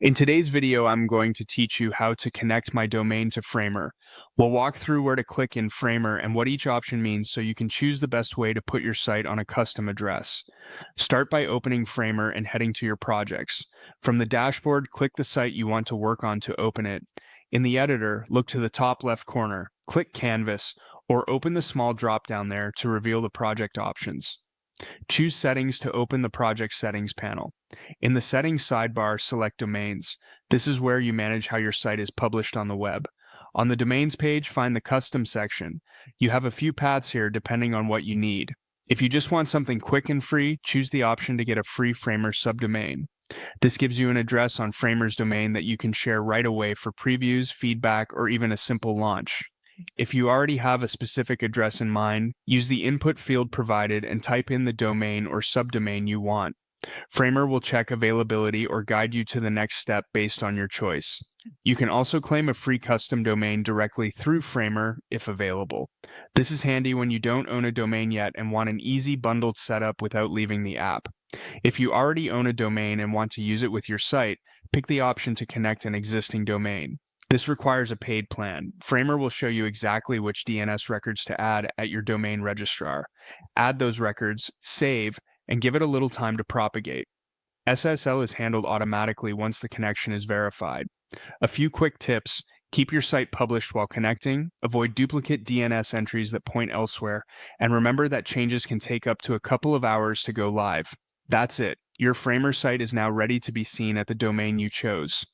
In today's video, I'm going to teach you how to connect my domain to Framer. We'll walk through where to click in Framer and what each option means so you can choose the best way to put your site on a custom address. Start by opening Framer and heading to your projects. From the dashboard, click the site you want to work on to open it. In the editor, look to the top left corner, click Canvas, or open the small drop down there to reveal the project options. Choose Settings to open the Project Settings panel. In the Settings sidebar, select Domains. This is where you manage how your site is published on the web. On the Domains page, find the Custom section. You have a few paths here depending on what you need. If you just want something quick and free, choose the option to get a free Framer subdomain. This gives you an address on Framer's domain that you can share right away for previews, feedback, or even a simple launch. If you already have a specific address in mind, use the input field provided and type in the domain or subdomain you want. Framer will check availability or guide you to the next step based on your choice. You can also claim a free custom domain directly through Framer if available. This is handy when you don't own a domain yet and want an easy bundled setup without leaving the app. If you already own a domain and want to use it with your site, pick the option to connect an existing domain. This requires a paid plan. Framer will show you exactly which DNS records to add at your domain registrar. Add those records, save, and give it a little time to propagate. SSL is handled automatically once the connection is verified. A few quick tips: keep your site published while connecting, avoid duplicate DNS entries that point elsewhere, and remember that changes can take up to a couple of hours to go live. That's it. Your Framer site is now ready to be seen at the domain you chose.